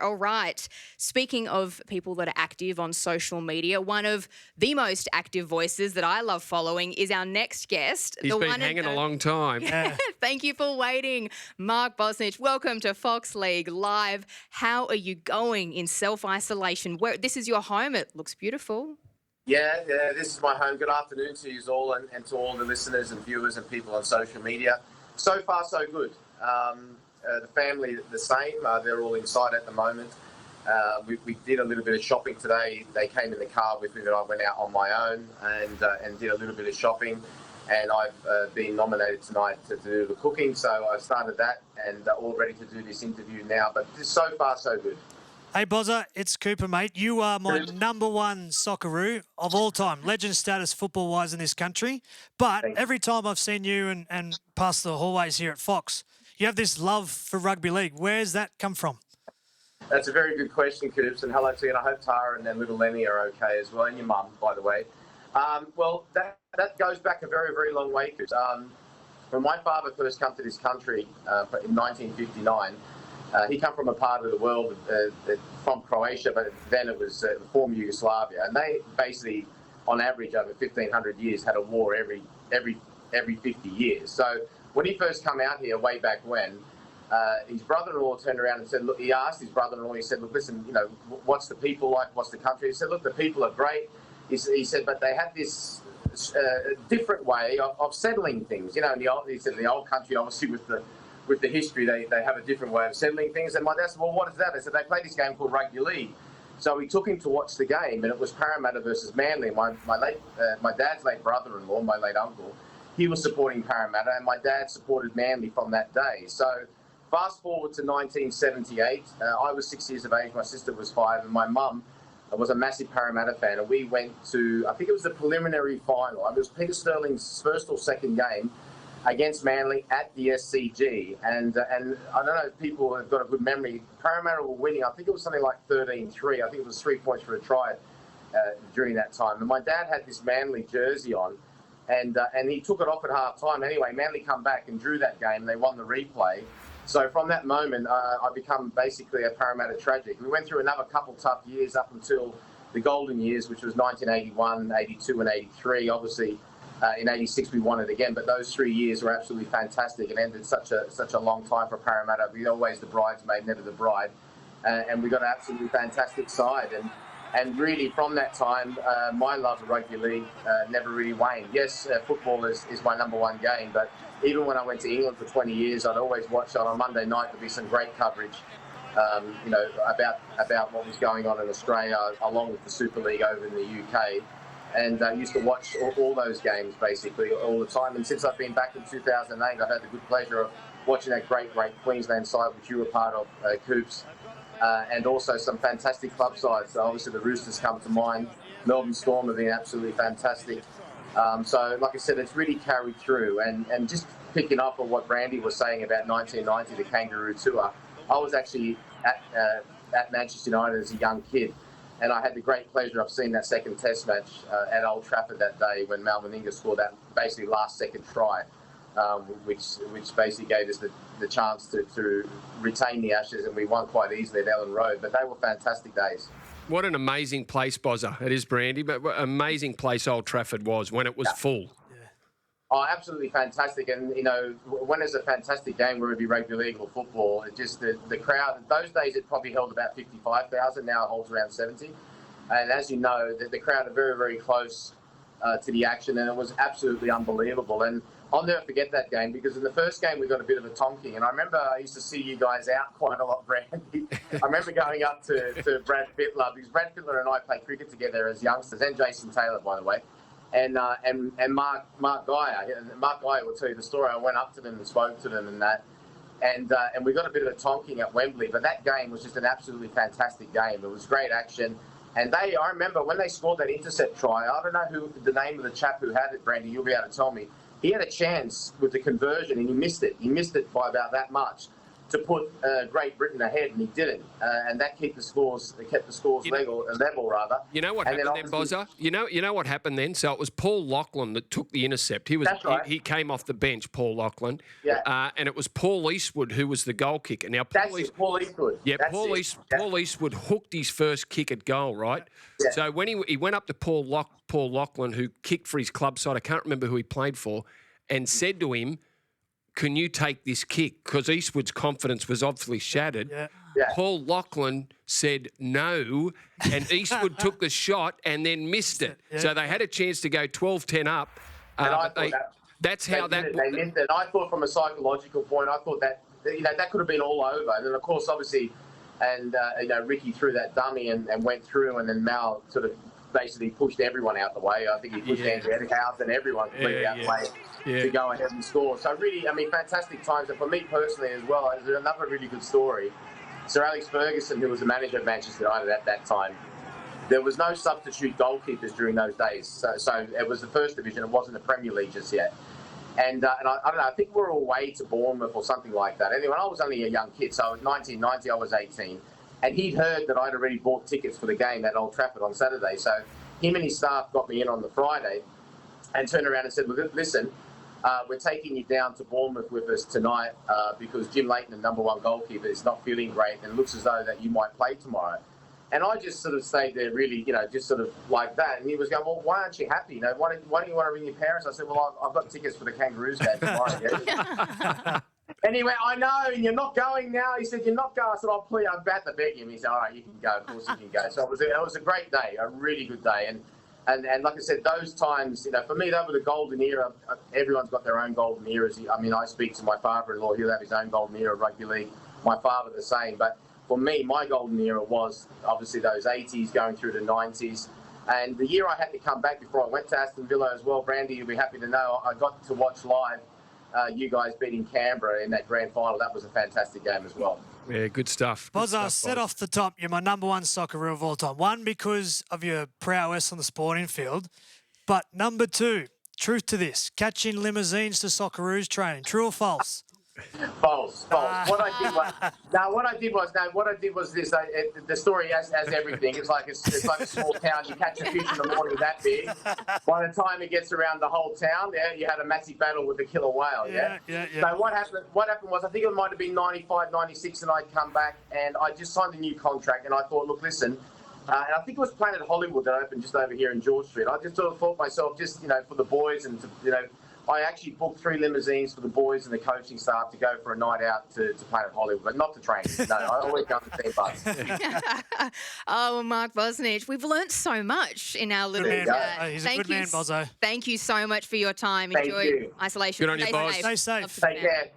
All right. Speaking of people that are active on social media, one of the most active voices that I love following is our next guest. He's the been one hanging a long time. Yeah. Thank you for waiting. Mark Bosnich, welcome to Fox League Live. How are you going in self-isolation? This is your home. It looks beautiful. Yeah, this is my home. Good afternoon to you all and to all the listeners and viewers and people on social media. So far, so good. The family, the same. They're all inside at the moment. We did a little bit of shopping today. They came in the car with me, but I went out on my own and did a little bit of shopping. And I've been nominated tonight to do the cooking, so I've started that and all ready to do this interview now. But so far, so good. Hey, Bozza, it's Cooper, mate. You are my number one Socceroo of all time. Legend status football-wise in this country. But Thanks. every time I've seen you and past the hallways here at Fox, you have this love for rugby league. Where's that come from? That's a very good question, Coops, and hello to you. And I hope Tara and then little Lenny are okay as well, and your mum, by the way. Well, that goes back a very, very long way, Coops. When my father first came to this country in 1959, he came from a part of the world from Croatia, but then it was the former Yugoslavia, and they basically, on average, over 1,500 years, had a war every 50 years. So when he first came out here way back when, his brother-in-law turned around and said, look, he asked his brother-in-law, he said, look, listen, what's the people like? What's the country? He said, look, the people are great. He said, but they had this different way of settling things. He said in the old country, obviously with the history, they have a different way of settling things. And my dad said, well, what is that? I said, they play this game called Rugby League. So we took him to watch the game, and it was Parramatta versus Manly. My dad's late brother-in-law, my late uncle, he was supporting Parramatta, and my dad supported Manly from that day. So fast forward to 1978, I was 6 years of age, my sister was 5, and my mum was a massive Parramatta fan, and we went to, I think it was the preliminary final. It was Peter Sterling's first or second game against Manly at the SCG, and I don't know if people have got a good memory. Parramatta were winning. I think it was something like 13-3. I think it was 3 points for a try during that time. And my dad had this Manly jersey on, and he took it off at half time. Anyway, Manly come back and drew that game. And they won the replay. So from that moment, I become basically a Parramatta tragic. We went through another couple tough years up until the golden years, which was 1981, 82, and 83. Obviously, in 86 we won it again, but those 3 years were absolutely fantastic and ended such a long time for Parramatta. We always the bridesmaid, never the bride, and we got an absolutely fantastic side. And really from that time, my love of rugby league never really waned. Yes, football is my number one game, but even when I went to England for 20 years, I'd always watch on a Monday night. There'd be some great coverage, about what was going on in Australia, along with the Super League over in the UK. And I used to watch all those games basically all the time. And since I've been back in 2008, I've had the good pleasure of watching that great Queensland side, which you were part of, Coops, and also some fantastic club sides. So obviously the Roosters come to mind. Melbourne Storm have been absolutely fantastic. So like I said, it's really carried through. And just picking up on what Brandy was saying about 1990, the Kangaroo Tour, I was actually at Manchester United as a young kid. And I had the great pleasure of seeing that second test match at Old Trafford that day when Mal Meninga scored that basically last-second try, which basically gave us the chance to retain the Ashes, and we won quite easily at Ellen Road. But they were fantastic days. What an amazing place, Bozza. It is, Brandy, but what an amazing place Old Trafford was when it was full. Oh, absolutely fantastic. And, when there's a fantastic game, whether it be rugby league or football, it just the crowd, those days it probably held about 55,000. Now it holds around 70. And as you know, the crowd are very, very close to the action, and it was absolutely unbelievable. And I'll never forget that game because in the first game we got a bit of a tonking. And I remember I used to see you guys out quite a lot, Brandy. I remember going up to Brad Fittler, because Brad Fittler and I played cricket together as youngsters, and Jason Taylor, by the way. And Mark Geyer. Mark Geyer will tell you the story. I went up to them and spoke to them and we got a bit of a tonking at Wembley. But that game was just an absolutely fantastic game. It was great action. And I remember when they scored that intercept try, I don't know who the name of the chap who had it, Brandy, you'll be able to tell me. He had a chance with the conversion and he missed it. He missed it by about that much. to put Great Britain ahead, and he didn't, and that kept the scores. They kept the scores level rather. You know what happened then, Bozza? You know what happened then? So it was Paul Lachlan that took the intercept. That's right. He came off the bench, Paul Lachlan. Yeah. And it was Paul Eastwood who was the goal kicker. Now Paul Eastwood. Yeah, Paul Eastwood hooked his first kick at goal, right? Yeah. So when he went up to Paul Lachlan, who kicked for his club side, I can't remember who he played for, and said to him, "Can you take this kick?" Because Eastwood's confidence was obviously shattered. Yeah. Yeah. Paul Lachlan said no, and Eastwood took the shot and then missed it. Yeah. So they had a chance to go 12-10 up. And I but thought that's how they missed it. And I thought from a psychological point, I thought that that could have been all over. And then of course, obviously, and Ricky threw that dummy and went through, and then Mal sort of basically pushed everyone out the way. I think he pushed Andrew Eddinghouse and everyone completely out the way to go ahead and score. So really, I mean, fantastic times. And for me personally as well, there's another really good story. Sir Alex Ferguson, who was the manager of Manchester United at that time, there was no substitute goalkeepers during those days. So it was the first division. It wasn't the Premier League just yet. And I don't know, I think we were away to Bournemouth or something like that. Anyway, I was only a young kid. So in 1990, I was 18. And he'd heard that I'd already bought tickets for the game at Old Trafford on Saturday. So him and his staff got me in on the Friday and turned around and said, "Well, listen, we're taking you down to Bournemouth with us tonight because Jim Leighton, the number one goalkeeper, is not feeling great and it looks as though that you might play tomorrow." And I just sort of stayed there really, just sort of like that. And he was going, "Well, why aren't you happy? Why don't you want to ring your parents?" I said, "Well, I've got tickets for the Kangaroos game tomorrow." Yeah. And he went, "I know, and you're not going now." He said, "You're not going." I said, "Oh, please, I'm about to beg him." He said, "All right, you can go. Of course you can go." So it was a great day, a really good day. And like I said, those times, for me, they were the golden era. Everyone's got their own golden eras. I mean, I speak to my father-in-law. He'll have his own golden era of rugby league. My father the same. But for me, my golden era was obviously those 80s going through the 90s. And the year I had to come back before I went to Aston Villa as well, Brandy, you'll be happy to know, I got to watch live you guys beating Canberra in that grand final. That was a fantastic game as well. Yeah, good stuff. Bozza, set off the top, you're my number one Socceroo of all time. One, because of your prowess on the sporting field. But number two, truth to this, catching limousines to Socceroos training. True or false? False. What I did was this. The story has everything. It's like a small town. You catch a fish in the morning that big. By the time it gets around the whole town, you had a massive battle with the killer whale. Yeah. So what happened was, I think it might have been 95, 96, and I'd come back and I just signed a new contract. And I thought, look, listen. And I think it was Planet Hollywood that opened just over here in George Street. I just sort of thought myself, just for the boys and I actually booked 3 limousines for the boys and the coaching staff to go for a night out to Planet Hollywood, but not to training. No, I always go to theme parks. Oh, Mark Bosnich, we've learnt so much in our little chat. He's a good man, Bozzo. Thank you so much for your time. Thank Enjoy you. isolation. Good on you, Boz. Stay safe. Take care.